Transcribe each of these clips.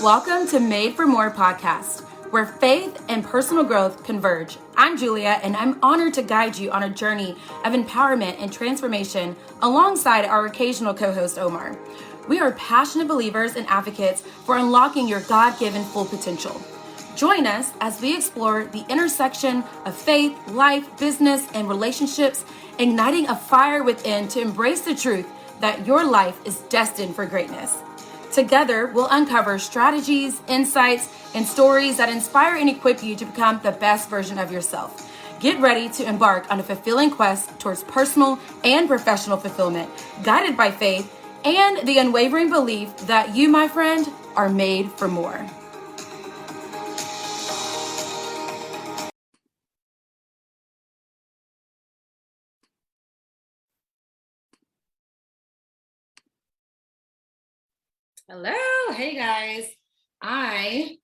Welcome to Made for More podcast, where faith and personal growth converge. I'm Julia, and I'm honored to guide you on a journey of empowerment and transformation alongside our occasional co-host, Omar. We are passionate believers and advocates for unlocking your God-given full potential. Join us as we explore the intersection of faith, life, business, and relationships, igniting a fire within to embrace the truth that your life is destined for greatness. Together, we'll uncover strategies, insights, and stories that inspire and equip you to become the best version of yourself. Get ready to embark on a fulfilling quest towards personal and professional fulfillment, guided by faith and the unwavering belief that you, my friend, are made for more. Hello, hey guys. I'm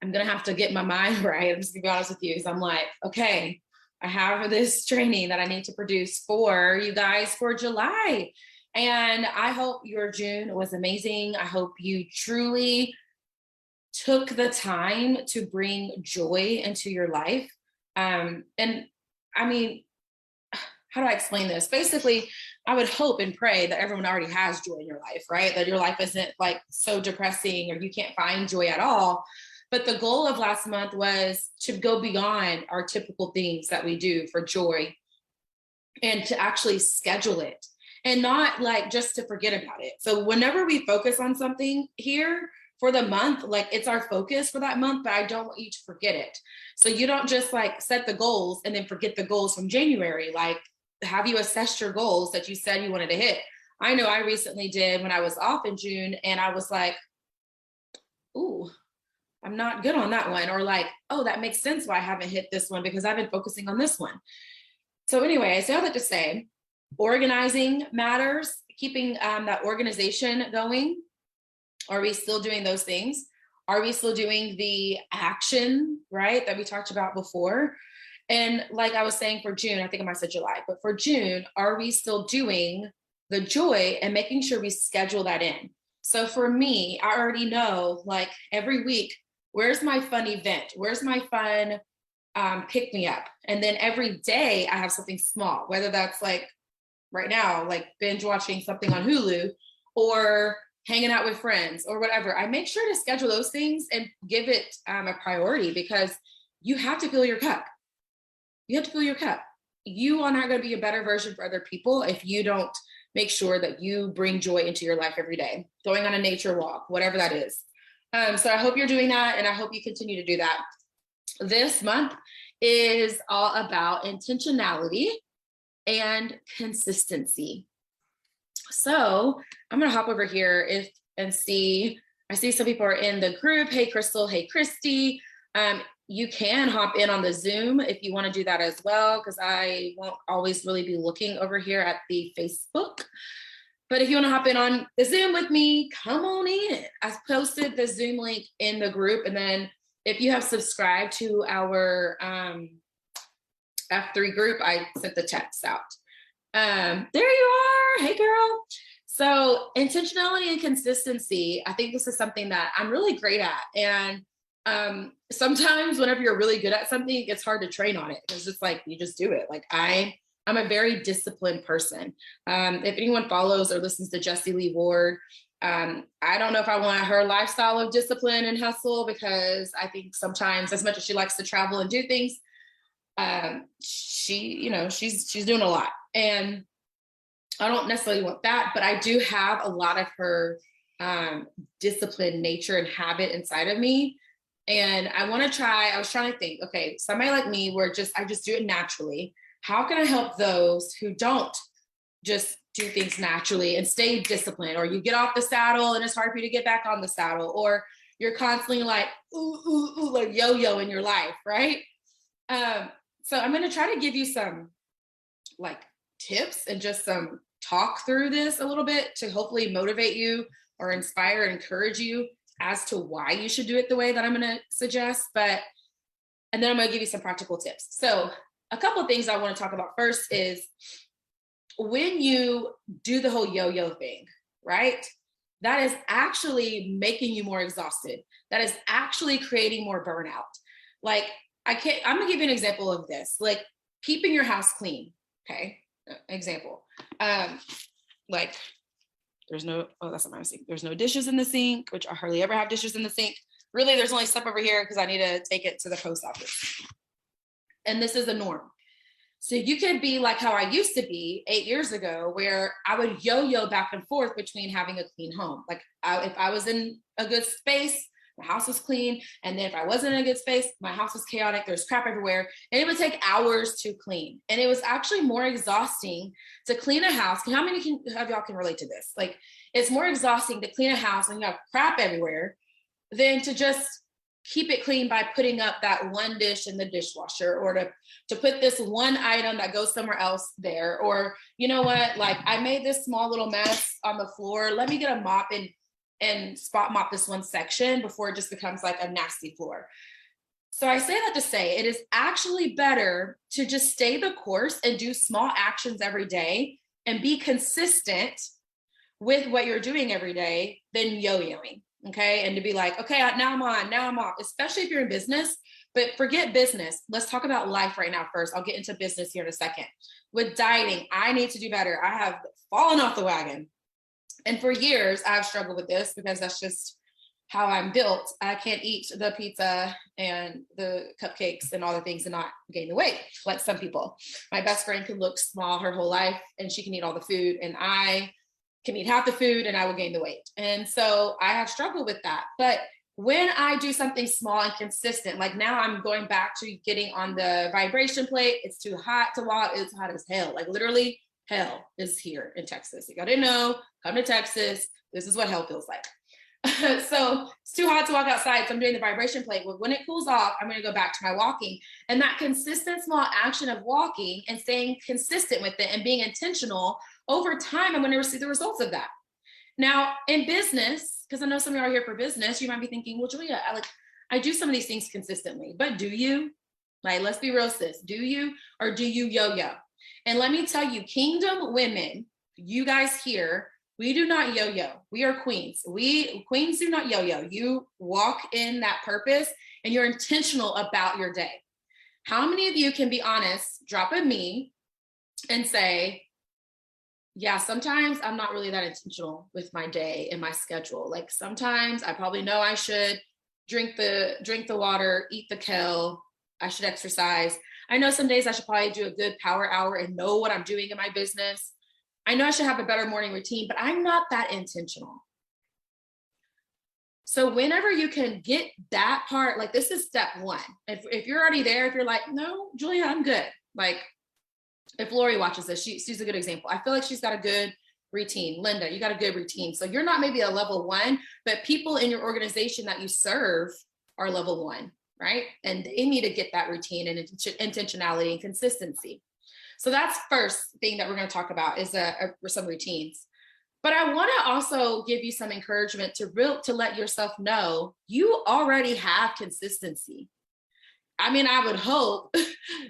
gonna have to get my mind right. I'm just gonna be honest with you, because I'm like, okay, I have this training that I need to produce for you guys for July. And I hope your June was amazing. I hope you truly took the time to bring joy into your life. And I mean, how do I explain this? Basically, I would hope and pray that everyone already has joy in your life, right? That your life isn't like so depressing or you can't find joy at all. But the goal of last month was to go beyond our typical things that we do for joy and to actually schedule it and not like just to forget about it. So whenever we focus on something here for the month, like it's our focus for that month, but I don't want you to forget it. So you don't just like set the goals and then forget the goals from January. Like, have you assessed your goals that you said you wanted to hit? I know I recently did when I was off in June, and I was like, ooh, I'm not good on that one. Or like, oh, that makes sense why I haven't hit this one because I've been focusing on this one. So anyway, I say all that to say, organizing matters, keeping that organization going. Are we still doing those things? Are we still doing the action, right, that we talked about before? And like I was saying for June, I think I might have said July, but for June, are we still doing the joy and making sure we schedule that in? So for me, I already know like every week, where's my fun event? Where's my fun pick me up? And then every day I have something small, whether that's like right now, like binge watching something on Hulu or hanging out with friends or whatever. I make sure to schedule those things and give it a priority because you have to fill your cup. You have to fill your cup. You are not going to be a better version for other people if you don't make sure that you bring joy into your life every day, going on a nature walk, whatever that is. So I hope you're doing that, and I hope you continue to do that. This month is all about intentionality and consistency. So I'm going to hop over here and see. I see some people are in the group. Hey, Crystal. Hey, Christy. You can hop in on the Zoom if you want to do that as well, because I won't always really be looking over here at the Facebook. But if you want to hop in on the Zoom with me, come on in. I posted the Zoom link in the group. And then if you have subscribed to our F3 group, I sent the text out. There you are. Hey, girl. So intentionality and consistency, I think this is something that I'm really great at. And sometimes whenever you're really good at something, it's hard to train on it. It's just like, you just do it. Like I'm a very disciplined person. If anyone follows or listens to Jessie Lee Ward, I don't know if I want her lifestyle of discipline and hustle, because I think sometimes as much as she likes to travel and do things, she's doing a lot, and I don't necessarily want that, but I do have a lot of her disciplined nature and habit inside of me. And I was trying to think, okay, somebody like me where I just do it naturally. How can I help those who don't just do things naturally and stay disciplined? Or you get off the saddle and it's hard for you to get back on the saddle, or you're constantly like, ooh, like yo-yo in your life, right? So I'm going to try to give you some like tips and just some talk through this a little bit to hopefully motivate you or inspire and encourage you as to why you should do it the way that I'm going to suggest. And then I'm going to give you some practical tips. So a couple of things I want to talk about first is when you do the whole yo-yo thing, right? that is actually making you more exhausted. That is actually creating more burnout. Like, I'm gonna give you an example of this, like keeping your house clean. Okay. Example. Like there's no, oh, that's not my sink. There's no dishes in the sink, which I hardly ever have dishes in the sink. Really, there's only stuff over here because I need to take it to the post office. And this is the norm. So you could be like how I used to be 8 years ago, where I would yo-yo back and forth between having a clean home. Like if I was in a good space, my house was clean. And then if I wasn't in a good space, my house was chaotic. There's crap everywhere. And it would take hours to clean. And it was actually more exhausting to clean a house. How many of y'all can relate to this? Like, it's more exhausting to clean a house and you have crap everywhere than to just keep it clean by putting up that one dish in the dishwasher, or to put this one item that goes somewhere else there. Or, you know what, like I made this small little mess on the floor. Let me get a mop and spot mop this one section before it just becomes like a nasty floor. So I say that to say it is actually better to just stay the course and do small actions every day and be consistent with what you're doing every day than yo-yoing. Okay. And to be like, okay, now I'm off, especially if you're in business. But forget business. Let's talk about life right now first. I'll get into business here in a second. With dieting, I need to do better. I have fallen off the wagon. And for years, I've struggled with this because that's just how I'm built. I can't eat the pizza and the cupcakes and all the things and not gain the weight like some people. My best friend can look small her whole life and she can eat all the food, and I can eat half the food and I will gain the weight. And so I have struggled with that. But when I do something small and consistent, like now I'm going back to getting on the vibration plate. It's too hot to walk. It's hot as hell. Like literally hell is here in Texas. You got to know, come to Texas. This is what hell feels like. So it's too hot to walk outside. So I'm doing the vibration plate. Well, when it cools off, I'm going to go back to my walking. And that consistent small action of walking and staying consistent with it and being intentional over time, I'm going to see the results of that. Now in business, because I know some of you are here for business, you might be thinking, well, Julia, I do some of these things consistently, but do you? Like, let's be real, sis. Do you, or do you yo-yo? And let me tell you, kingdom women, you guys here, we do not yo-yo. We are queens. Queens do not yo-yo. You walk in that purpose and you're intentional about your day. How many of you can be honest, drop a me and say, yeah, sometimes I'm not really that intentional with my day and my schedule. Like sometimes I probably know I should drink the water, eat the kale. I should exercise. I know some days I should probably do a good power hour and know what I'm doing in my business. I know I should have a better morning routine, but I'm not that intentional. So whenever you can get that part, like this is step one. If you're already there, if you're like, no, Julia, I'm good. Like, if Lori watches this, she's a good example. I feel like she's got a good routine. Linda, you got a good routine. So you're not maybe a level one, but people in your organization that you serve are level one, right? And they need to get that routine and intentionality and consistency. So that's first thing that we're going to talk about is some routines. But I want to also give you some encouragement to let yourself know you already have consistency. I mean, I would hope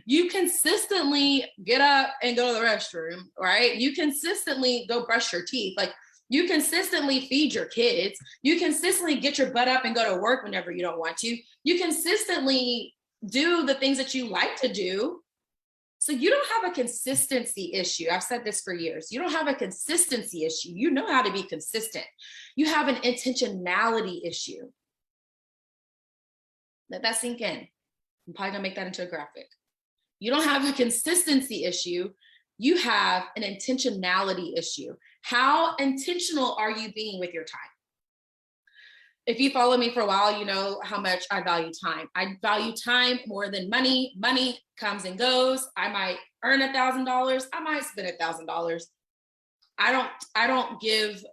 you consistently get up and go to the restroom, right? You consistently go brush your teeth. Like you consistently feed your kids. You consistently get your butt up and go to work whenever you don't want to. You consistently do the things that you like to do. So you don't have a consistency issue. I've said this for years. You don't have a consistency issue. You know how to be consistent. You have an intentionality issue. Let that sink in. I'm probably gonna make that into a graphic. You don't have a consistency issue. You have an intentionality issue. How intentional are you being with your time? If you follow me for a while, you know how much I value time. I value time more than money. Money comes and goes. I might earn $1,000. I might spend $1,000. I don't give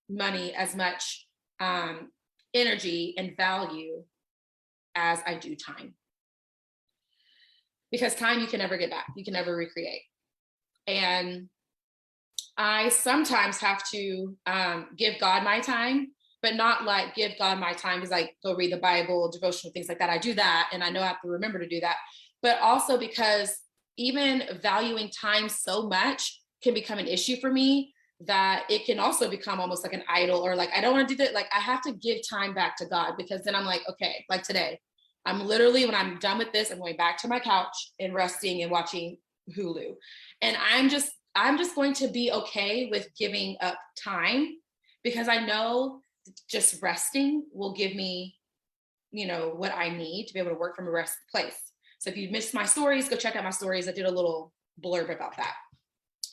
money as much energy and value as I do time. Because time you can never get back. You can never recreate. And I sometimes have to give God my time, but not like give God my time because I go read the Bible, devotional, things like that. I do that. And I know I have to remember to do that. But also because even valuing time so much can become an issue for me that it can also become almost like an idol, or like, I don't want to do that. Like I have to give time back to God, because then I'm like, okay, like today, I'm literally, when I'm done with this, I'm going back to my couch and resting and watching Hulu. And I'm just going to be okay with giving up time, because I know just resting will give me, what I need to be able to work from a rest place. So if you missed my stories, go check out my stories. I did a little blurb about that.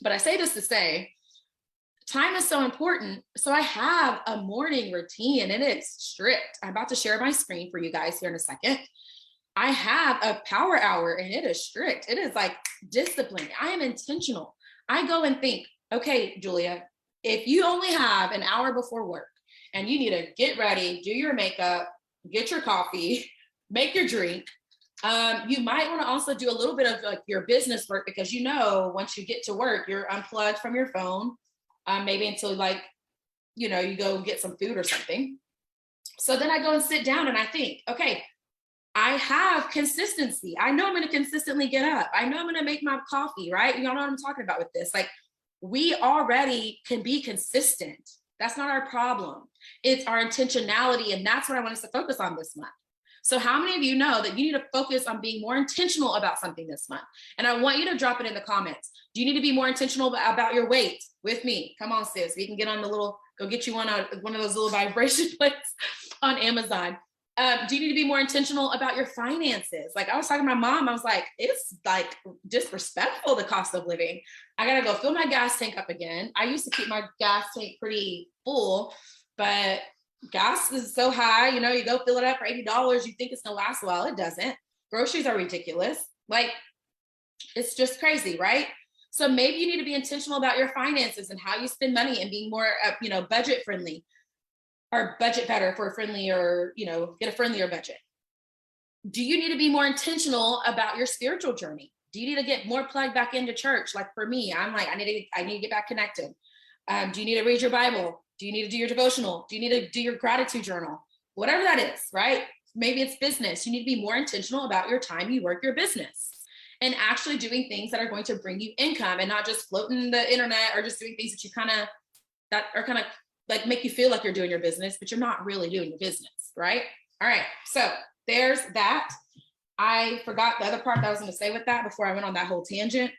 But I say this to say, time is so important. So I have a morning routine, and it is strict. I'm about to share my screen for you guys here in a second. I have a power hour, and it is strict. It is like disciplined. I am intentional. I go and think, okay, Julia, if you only have an hour before work and you need to get ready, do your makeup, get your coffee, make your drink, you might want to also do a little bit of like your business work, because once you get to work, you're unplugged from your phone, maybe until like, you go get some food or something. So then I go and sit down and I think, okay, I have consistency. I know I'm going to consistently get up. I know I'm going to make my coffee, right? Y'all know what I'm talking about with this. Like, we already can be consistent. That's not our problem. It's our intentionality. And that's what I want us to focus on this month. So how many of you know that you need to focus on being more intentional about something this month? And I want you to drop it in the comments. Do you need to be more intentional about your weight with me? Come on, sis. We can get on go get you one of those little vibration plates on Amazon. Do you need to be more intentional about your finances? Like I was talking to my mom, I was like, it's like disrespectful, the cost of living. I got to go fill my gas tank up again. I used to keep my gas tank pretty full, but gas is so high, you go fill it up for $80. You think it's going to last a while. It doesn't. Groceries are ridiculous. Like, it's just crazy, right? So maybe you need to be intentional about your finances and how you spend money, and being more, budget friendly, or budget better for a friendlier, get a friendlier budget. Do you need to be more intentional about your spiritual journey? Do you need to get more plugged back into church? Like for me, I'm like, I need to get back connected. Do you need to read your Bible? Do you need to do your devotional? Do you need to do your gratitude journal? Whatever that is, right? Maybe it's business. You need to be more intentional about your time you work your business, and actually doing things that are going to bring you income, and not just floating the internet, or just doing things that are kind of like make you feel like you're doing your business, but you're not really doing your business, right? All right. So there's that. I forgot the other part that I was going to say with that before I went on that whole tangent.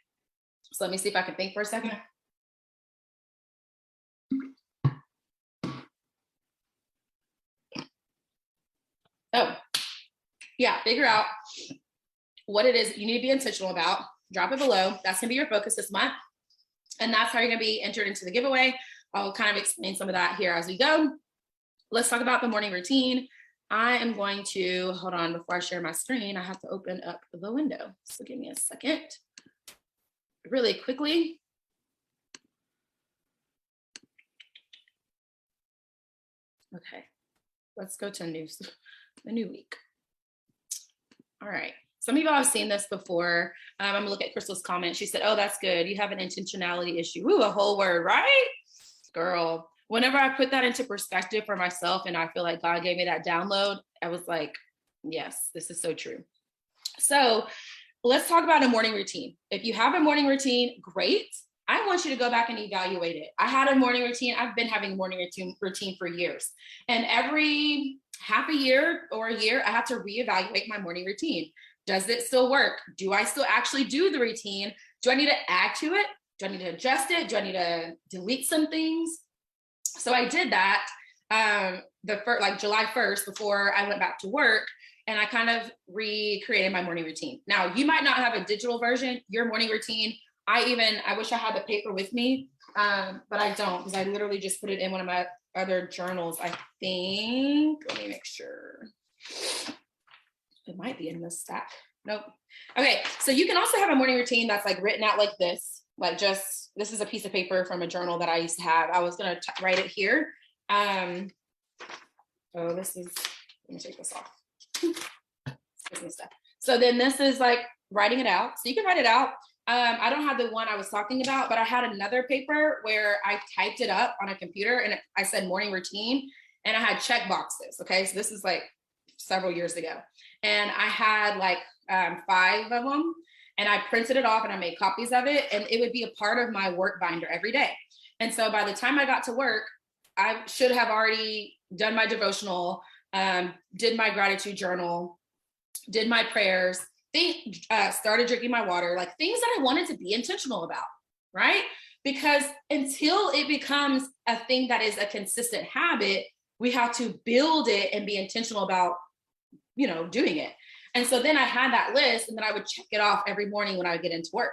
So let me see if I can think for a second. Oh, yeah. Figure out what it is you need to be intentional about. Drop it below. That's going to be your focus this month. And that's how you're going to be entered into the giveaway. I'll kind of explain some of that here as we go. Let's talk about the morning routine. I am going to, hold on, before I share my screen, I have to open up the window. So give me a second. Really quickly. Okay, let's go to the new week. All right. Some of y'all have seen this before. I'm gonna look at Crystal's comment. She said, oh, that's good. You have an intentionality issue. Ooh, a whole word, right? Girl, whenever I put that into perspective for myself, and I feel like God gave me that download, I was like, yes, this is so true. So let's talk about a morning routine. If you have a morning routine, great. I want you to go back and evaluate it. I had a morning routine. I've been having a morning routine for years. And every half a year or a year, I have to reevaluate my morning routine. Does it still work? Do I still actually do the routine? Do I need to add to it? Do I need to adjust it? Do I need to delete some things? So I did that July 1st, before I went back to work, and I kind of recreated my morning routine. Now, you might not have a digital version, your morning routine. I wish I had the paper with me, but I don't, because I literally just put it in one of my other journals, I think. Let me make sure. It might be in this stack. Nope. Okay, so you can also have a morning routine that's like written out like this. Like this is a piece of paper from a journal that I used to have. I was gonna write it here. Let me take this off. Stuff. So then this is like writing it out. So you can write it out. I don't have the one I was talking about, but I had another paper where I typed it up on a computer, and I said morning routine, and I had check boxes. Okay, so this is like several years ago, and I had like 5 of them, and I printed it off and I made copies of it, and it would be a part of my work binder every day. And so by the time I got to work, I should have already done my devotional, did my gratitude journal, did my prayers, started drinking my water, like things that I wanted to be intentional about, right? Because until it becomes a thing that is a consistent habit, we have to build it and be intentional about, doing it. And so then I had that list, and then I would check it off every morning when I would get into work.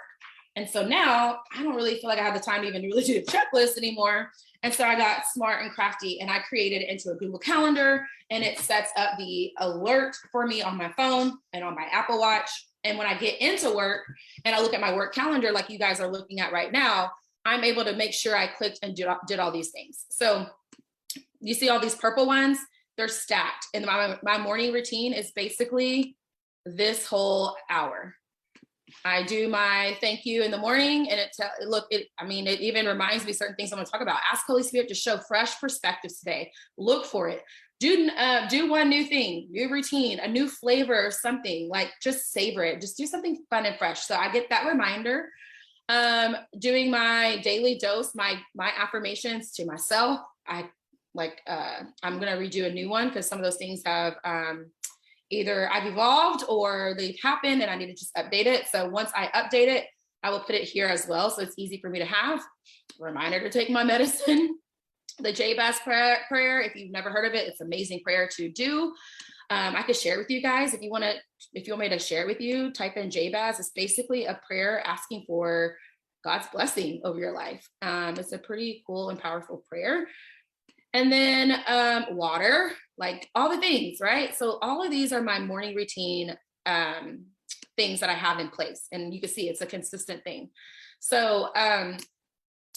And so now I don't really feel like I have the time to even really do the checklist anymore. And so I got smart and crafty, and I created it into a Google Calendar, and it sets up the alert for me on my phone and on my Apple Watch. And when I get into work and I look at my work calendar, like you guys are looking at right now, I'm able to make sure I clicked and did all these things. So you see all these purple ones, they're stacked. And my morning routine is basically this whole hour. I do my thank you in the morning, and it even reminds me certain things I'm going to talk about. Ask Holy Spirit to show fresh perspectives today. Look for it. Do one new thing, new routine, a new flavor or something, like just savor it. Just do something fun and fresh. So I get that reminder. Doing my daily dose, my affirmations to myself. I'm going to redo a new one because some of those things have, either I've evolved or they've happened and I need to just update it. So once I update it, I will put it here as well. So it's easy for me to have. Reminder to take my medicine. The Jabez prayer, if you've never heard of it, it's an amazing prayer to do. I could share it with you guys. If you want me to share it with you, type in Jabez. It's basically a prayer asking for God's blessing over your life. It's a pretty cool and powerful prayer. And then water, like all the things, right? So all of these are my morning routine things that I have in place. And you can see it's a consistent thing. So I'm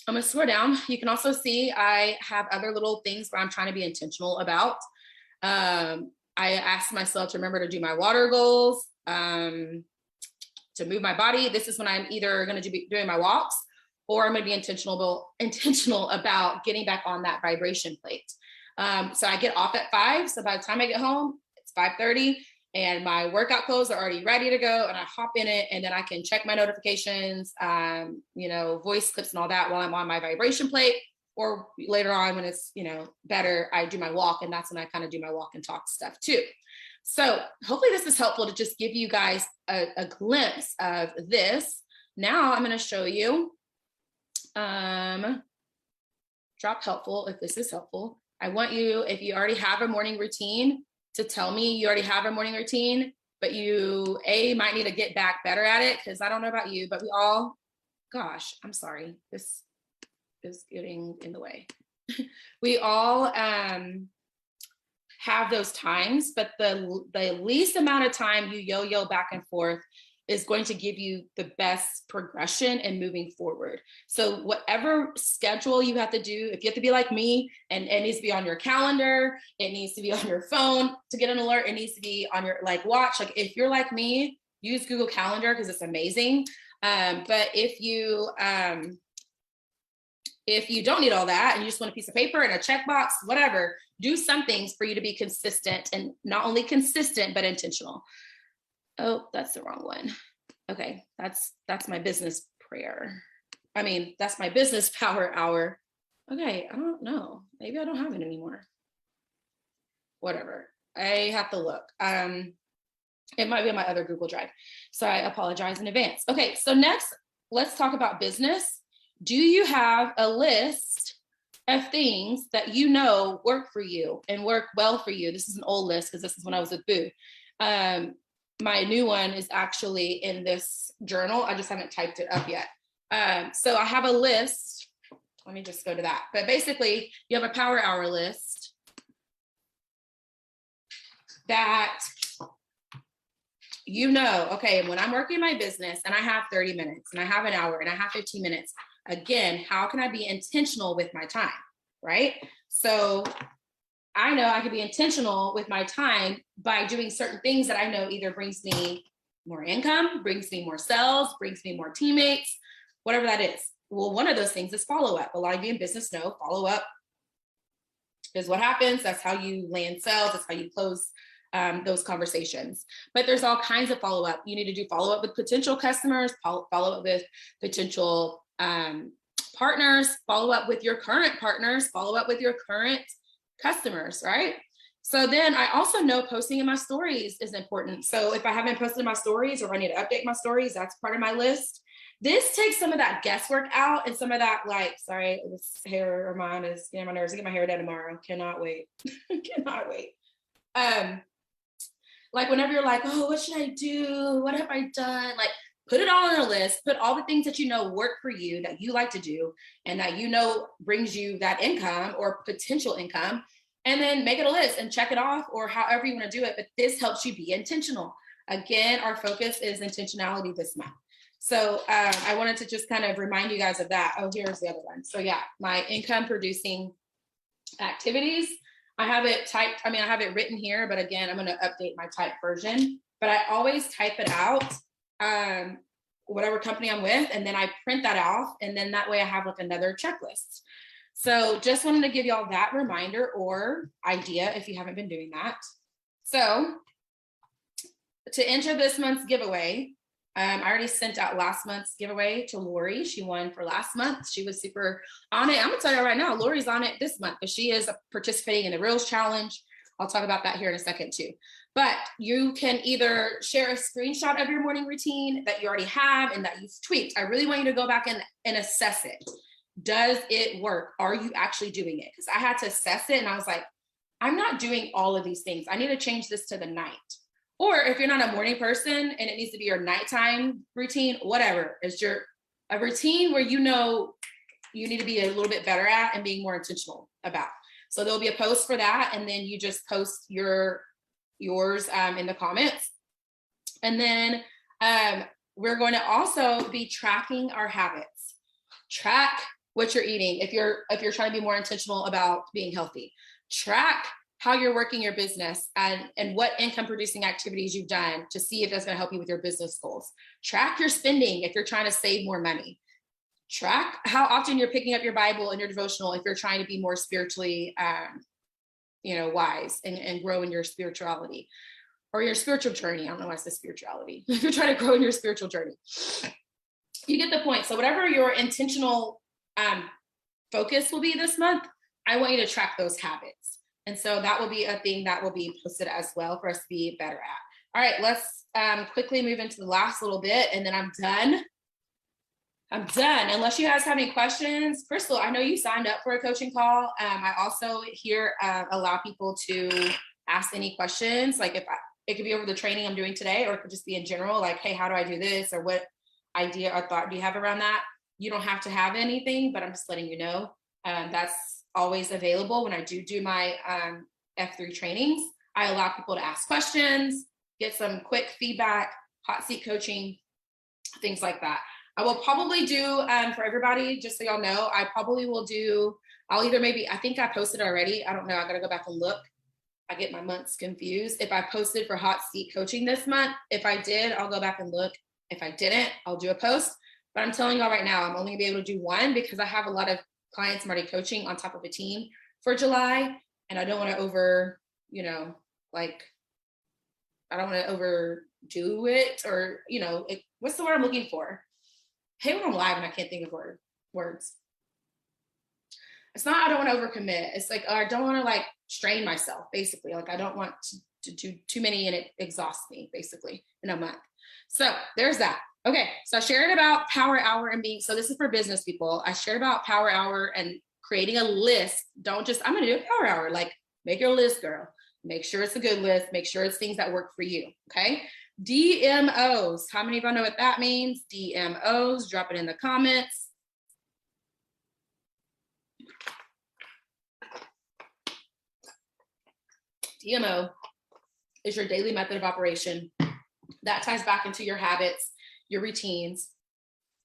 going to scroll down. You can also see I have other little things where I'm trying to be intentional about. I asked myself to remember to do my water goals, to move my body. This is when I'm either going to be doing my walks, or I'm going to be intentional about getting back on that vibration plate. So I get off at 5. So by the time I get home, it's 5:30 and my workout clothes are already ready to go. And I hop in it, and then I can check my notifications, voice clips and all that while I'm on my vibration plate. Or later on when it's, better, I do my walk, and that's when I kind of do my walk and talk stuff too. So hopefully this is helpful to just give you guys a glimpse of this. Now I'm going to show you. Drop helpful if this is helpful. I want you, if you already have a morning routine, to tell me you already have a morning routine, but you might need to get back better at it, because I don't know about you, but we all, gosh, I'm sorry, this is getting in the way. We all have those times, but the least amount of time you yo-yo back and forth is going to give you the best progression and moving forward. So whatever schedule you have to do, if you have to be like me, and it needs to be on your calendar, it needs to be on your phone to get an alert, it needs to be on your watch. Like if you're like me, use Google Calendar because it's amazing. But if you don't need all that and you just want a piece of paper and a checkbox, whatever, do some things for you to be consistent, and not only consistent, but intentional. Oh, that's the wrong one. Okay, that's my business prayer. That's my business power hour. Okay, I don't know. Maybe I don't have it anymore. Whatever. I have to look. It might be on my other Google Drive. So I apologize in advance. Okay, so next, let's talk about business. Do you have a list of things that work for you and work well for you? This is an old list because this is when I was with Boo. My new one is actually in this journal. I just haven't typed it up yet. So I have a list. Let me just go to that. But basically, you have a power hour list that okay, when I'm working my business and I have 30 minutes and I have an hour and I have 15 minutes, again, how can I be intentional with my time, right? So I know I can be intentional with my time by doing certain things that I know either brings me more income, brings me more sales, brings me more teammates, whatever that is. Well, one of those things is follow-up. A lot of you in business know follow-up is what happens. That's how you land sales. That's how you close those conversations. But there's all kinds of follow-up. You need to do follow-up with potential customers, follow-up with potential partners, follow up with your current partners, follow up with your current customers, right? So then I also know posting in my stories is important. So if I haven't posted my stories or I need to update my stories, that's part of my list. This takes some of that guesswork out and some of that, like, sorry, this hair of mine is getting on my nerves. I get my hair done tomorrow. Cannot wait. Cannot wait. Like whenever you're like, oh, what should I do? What have I done? Like, put it all on a list, put all the things that you know work for you, that you like to do, and that you know brings you that income or potential income, and then make it a list and check it off, or however you want to do it. But this helps you be intentional. Again, our focus is intentionality this month. So I wanted to just kind of remind you guys of that. Oh, here's the other one. So yeah, my income producing activities. I have it typed, I have it written here, but again, I'm going to update my typed version, but I always type it out, whatever company I'm with, and then I print that off. And then that way I have like another checklist. So just wanted to give y'all that reminder or idea if you haven't been doing that. So to enter this month's giveaway, I already sent out last month's giveaway to Lori. She won for last month. She was super on it. I'm gonna tell you right now, Lori's on it this month because she is participating in the Reels Challenge. I'll talk about that here in a second too. But you can either share a screenshot of your morning routine that you already have and that you've tweaked. I really want you to go back and assess it. Does it work? Are you actually doing it? Because I had to assess it and I was like, I'm not doing all of these things. I need to change this to the night. Or if you're not a morning person and it needs to be your nighttime routine, whatever, it's a routine where you know you need to be a little bit better at and being more intentional about. So there'll be a post for that, and then you just post yours in the comments. And then we're going to also be tracking our habits. Track what you're eating if you're trying to be more intentional about being healthy. Track how you're working your business and what income producing activities you've done to see if that's going to help you with your business goals. Track your spending if you're trying to save more money. Track how often you're picking up your Bible and your devotional if you're trying to be more spiritually wise and grow in your spirituality or your spiritual journey. I don't know why I said spirituality. If you're trying to grow in your spiritual journey, you get the point. So whatever your intentional focus will be this month, I want you to track those habits. And so that will be a thing that will be posted as well for us to be better at. All right, let's quickly move into the last little bit and then I'm done. Unless you guys have any questions. Crystal, I know you signed up for a coaching call. I also here allow people to ask any questions. Like it could be over the training I'm doing today, or it could just be in general, like, hey, how do I do this? Or what idea or thought do you have around that? You don't have to have anything, but I'm just letting you know. That's always available when I do my F3 trainings. I allow people to ask questions, get some quick feedback, hot seat coaching, things like that. I will probably do for everybody, just so y'all know, I think I posted already. I don't know. I got to go back and look. I get my months confused. If I posted for hot seat coaching this month, if I did, I'll go back and look. If I didn't, I'll do a post. But I'm telling y'all right now, I'm only gonna be able to do one because I have a lot of clients I'm already coaching on top of a team for July. And I don't want to I don't want to overdo it or, what's the word I'm looking for? Hey, when I'm live and I can't think of words. It's not, I don't want to overcommit. It's like, I don't want to strain myself, basically. Like I don't want to do too many and it exhausts me basically in a month. So there's that. Okay. So I shared about Power Hour and so this is for business people. I shared about Power Hour and creating a list. Don't just, I'm going to do a Power Hour. Make your list, girl. Make sure it's a good list. Make sure it's things that work for you. Okay. DMOs. How many of y'all know what that means? DMOs. Drop it in the comments. DMO is your daily method of operation. That ties back into your habits, your routines,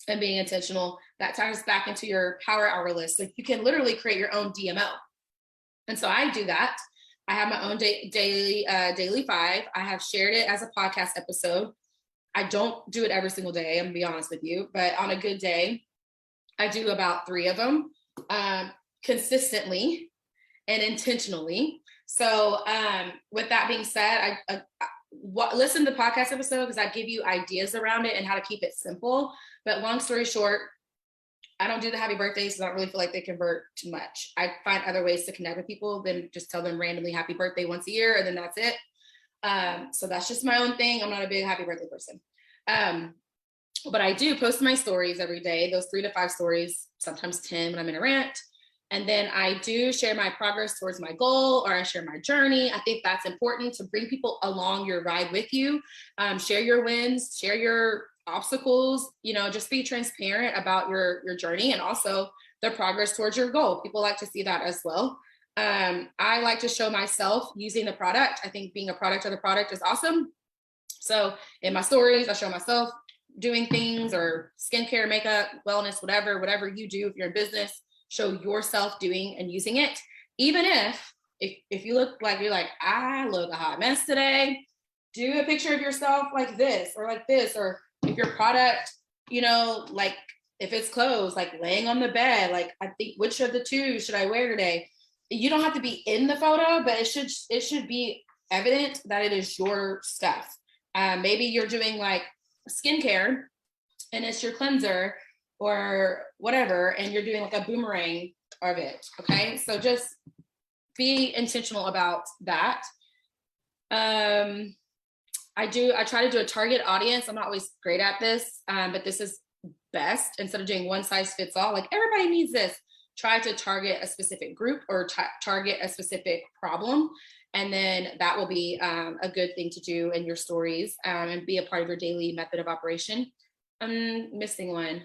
and being intentional. That ties back into your Power Hour list. Like you can literally create your own DMO. And so I do that. I have my own daily 5. I have shared it as a podcast episode. I don't do it every single day, I'm gonna be honest with you, but on a good day, I do about 3 of them consistently and intentionally. So with that being said, I listen to the podcast episode because I give you ideas around it and how to keep it simple. But long story short, I don't do the happy birthdays because I don't really feel like they convert too much. I find other ways to connect with people than just tell them randomly happy birthday once a year and then that's it. So that's just my own thing. I'm not a big happy birthday person. But I do post my stories every day, those 3 to 5 stories, sometimes 10 when I'm in a rant. And then I do share my progress towards my goal, or I share my journey. I think that's important to bring people along your ride with you. Share your wins, share your obstacles, just be transparent about your journey and also the progress towards your goal. People like to see that as well. I like to show myself using the product. I think being a product of the product is awesome. So in my stories, I show myself doing things, or skincare, makeup, wellness, whatever you do. If you're in business, show yourself doing and using it. Even if you look like you're like, I look a hot mess today, do a picture of yourself like this, or if your product, like if it's clothes, like laying on the bed, like I think which of the two should I wear today? You don't have to be in the photo, but it should be evident that it is your stuff. Maybe you're doing like skincare and it's your cleanser or whatever, and you're doing like a boomerang of it. Okay. So just be intentional about that. I try to do a target audience. I'm not always great at this, but this is best. Instead of doing one size fits all, like everybody needs this, try to target a specific group or target a specific problem. And then that will be a good thing to do in your stories and be a part of your daily method of operation. I'm missing one.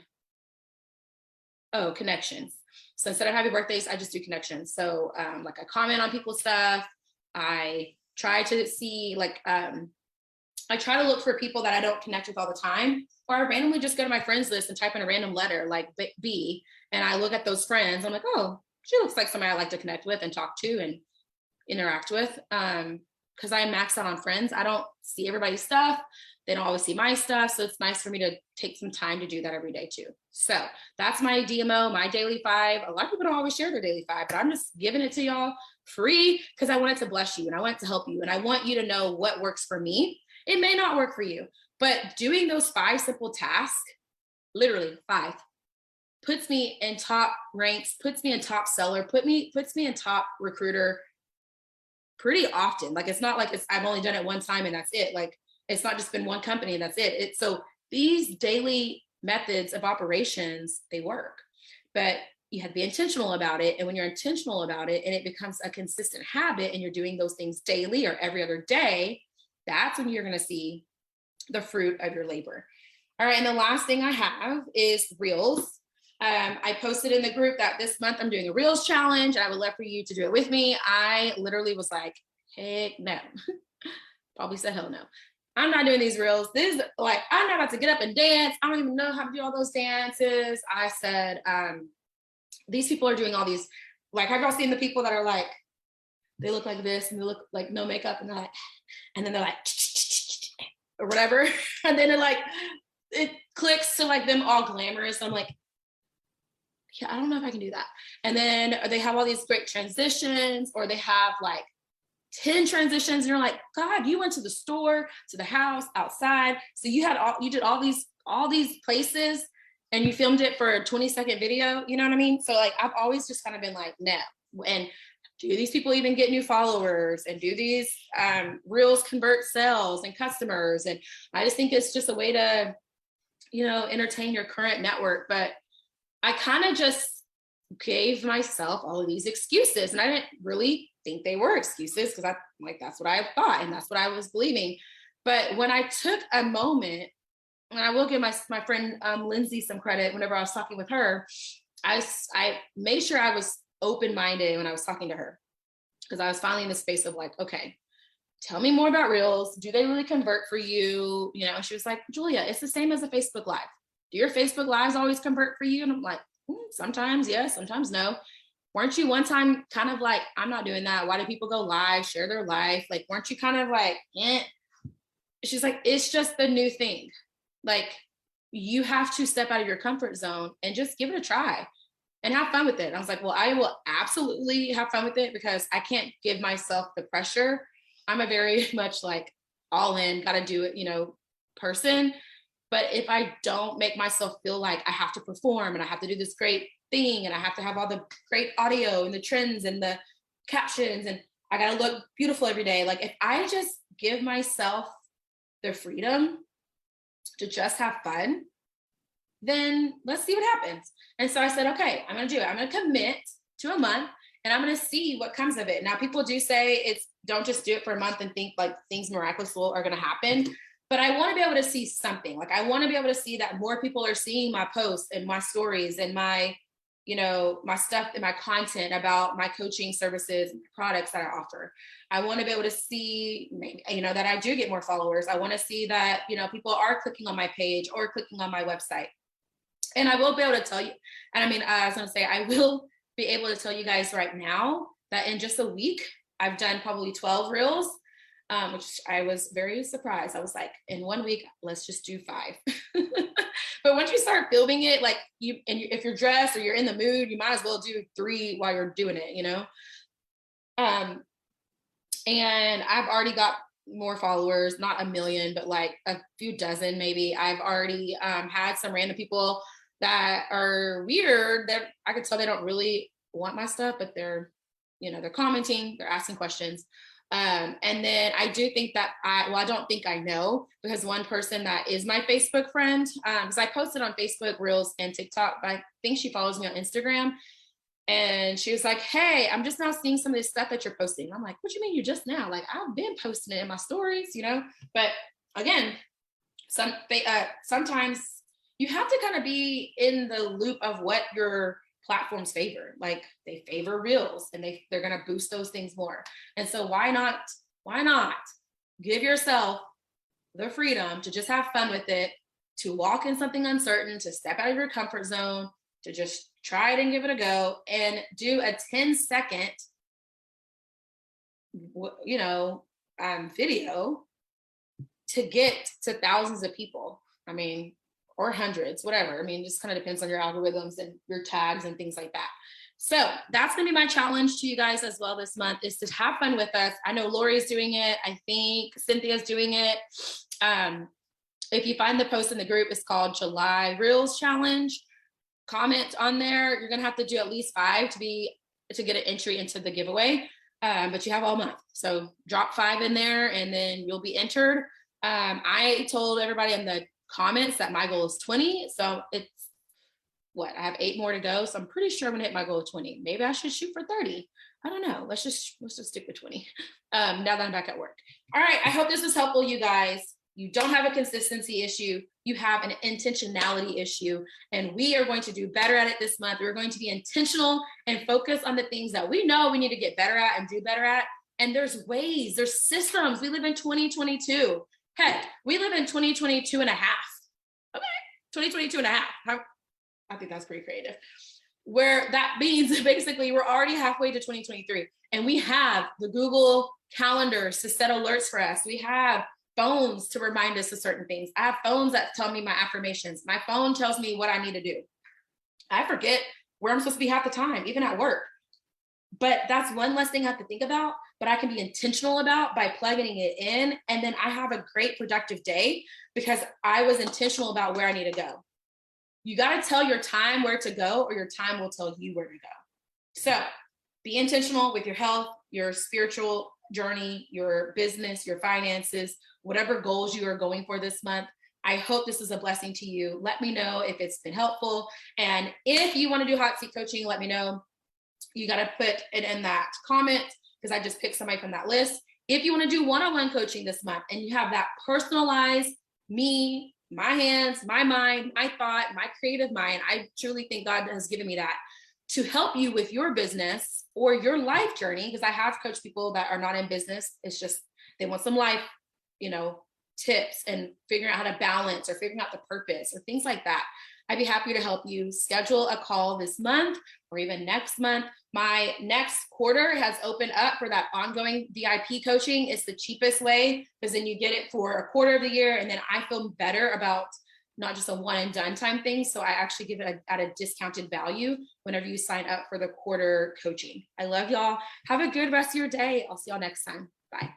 Oh, connections. So instead of happy birthdays, I just do connections. So like I comment on people's stuff. I try to see I try to look for people that I don't connect with all the time, or I randomly just go to my friends list and type in a random letter like B, and I look at those friends. I'm like, oh, she looks like somebody I like to connect with and talk to and interact with. Because I max out on friends. I don't see everybody's stuff. They don't always see my stuff. So it's nice for me to take some time to do that every day too. So that's my DMO, my daily 5. A lot of people don't always share their daily 5, but I'm just giving it to y'all free because I want it to bless you and I want it to help you. And I want you to know what works for me. It may not work for you, but doing those 5 simple tasks, literally 5, puts me in top ranks, puts me in top seller, puts me in top recruiter pretty often. Like, it's not like I've only done it one time and that's it. Like, it's not just been one company and that's it. So these daily methods of operations, they work, but you have to be intentional about it. And when you're intentional about it and it becomes a consistent habit and you're doing those things daily or every other day, that's when you're going to see the fruit of your labor. All right. And the last thing I have is Reels. I posted in the group that this month I'm doing a Reels challenge. And I would love for you to do it with me. I literally was like, heck no. Probably said hell no. I'm not doing these Reels. This is like, I'm not about to get up and dance. I don't even know how to do all those dances. I said, these people are doing all these, like, have y'all seen the people that are like, they look like this and they look like no makeup and they're like, and then they're like, or whatever. And then it clicks to like them all glamorous. I'm like, yeah, I don't know if I can do that. And then they have all these great transitions, or they have like 10 transitions. And you're like, God, you went to the store, to the house, outside. So you did all these places and you filmed it for a 20-second video. You know what I mean? So like, I've always just kind of been like, no. And do these people even get new followers? And do these Reels convert sales and customers? And I just think it's just a way to, entertain your current network. But I kind of just gave myself all of these excuses, and I didn't really think they were excuses because that's what I thought and that's what I was believing. But when I took a moment, and I will give my friend Lindsay some credit, whenever I was talking with her, I made sure I was open-minded when I was talking to her, because I was finally in the space of like, okay, tell me more about Reels. Do they really convert for you? She was like, Julia, it's the same as a Facebook Live. Do your Facebook Lives always convert for you? And I'm like, sometimes yes, sometimes no. Weren't you one time kind of like, I'm not doing that. Why do people go live, share their life? Like, weren't you kind of like, eh? She's like, it's just the new thing. Like, you have to step out of your comfort zone and just give it a try and have fun with it. And I was like, well, I will absolutely have fun with it, because I can't give myself the pressure. I'm a very much like all in, got to do it, person. But if I don't make myself feel like I have to perform and I have to do this great thing and I have to have all the great audio and the trends and the captions and I got to look beautiful every day. Like if I just give myself the freedom to just have fun, then let's see what happens. And so I said, okay, I'm going to do it. I'm going to commit to a month and I'm going to see what comes of it. Now, people do say don't just do it for a month and think like things miraculous are going to happen. But I want to be able to see something. Like I want to be able to see that more people are seeing my posts and my stories and my, my stuff and my content about my coaching services and products that I offer. I want to be able to see, that I do get more followers. I want to see that, people are clicking on my page or clicking on my website. And I will be able to tell you, and I was going to say, I will be able to tell you guys right now that in just a week, I've done probably 12 reels, which I was very surprised. I was like, in 1 week, let's just do 5. But once you start filming it, like if you're dressed or you're in the mood, you might as well do 3 while you're doing it, And I've already got more followers, not a million, but like a few dozen, maybe. I've already had some random people that are weird that I could tell they don't really want my stuff, but they're commenting, they're asking questions. And then I do think that I don't think I know, because one person that is my Facebook friend, because I posted on Facebook Reels and TikTok, but I think she follows me on Instagram. And she was like, hey, I'm just now seeing some of this stuff that you're posting. I'm like, what do you mean you just now? Like, I've been posting it in my stories, But again, sometimes you have to kind of be in the loop of what your platforms favor. Like they favor reels and they're going to boost those things more. And so why not give yourself the freedom to just have fun with it, to walk in something uncertain, to step out of your comfort zone, to just try it and give it a go and do a 10-second, video to get to thousands of people. Or hundreds, whatever. Just kind of depends on your algorithms and your tags and things like that. So that's going to be my challenge to you guys as well this month, is to have fun with us. I know Lori's doing it. I think Cynthia's doing it. If you find the post in the group, it's called July Reels Challenge. Comment on there. You're going to have to do at least 5 to get an entry into the giveaway. But you have all month. So drop 5 in there and then you'll be entered. I told everybody in the comments that my goal is 20. So it's I have 8 more to go. So I'm pretty sure I'm gonna hit my goal of 20. Maybe I should shoot for 30. I don't know. Let's just stick with 20. Now that I'm back at work. All right. I hope this is helpful, you guys. You don't have a consistency issue. You have an intentionality issue. And we are going to do better at it this month. We're going to be intentional and focus on the things that we know we need to get better at and do better at. And there's ways, there's systems. We live in 2022. Heck, we live in 2022 and a half. Okay, 2022 and a half. I think that's pretty creative. Where that means basically we're already halfway to 2023. And we have the Google calendars to set alerts for us. We have phones to remind us of certain things. I have phones that tell me my affirmations. My phone tells me what I need to do. I forget where I'm supposed to be half the time, even at work. But that's one less thing I have to think about, but I can be intentional about by plugging it in. And then I have a great productive day because I was intentional about where I need to go. You got to tell your time where to go, or your time will tell you where to go. So be intentional with your health, your spiritual journey, your business, your finances, whatever goals you are going for this month. I hope this is a blessing to you. Let me know if it's been helpful. And if you want to do hot seat coaching, let me know. You got to put it in that comment because I just picked somebody from that list. If you want to do one-on-one coaching this month and you have that personalized me, my hands, my mind, my thought, my creative mind, I truly think God has given me that to help you with your business or your life journey. Because I have coached people that are not in business. It's just, they want some life, tips and figuring out how to balance or figuring out the purpose or things like that. I'd be happy to help you. Schedule a call this month or even next month. My next quarter has opened up for that ongoing VIP coaching. It's the cheapest way because then you get it for a quarter of the year. And then I feel better about not just a one and done time thing. So I actually give it at a discounted value whenever you sign up for the quarter coaching. I love y'all. Have a good rest of your day. I'll see y'all next time. Bye.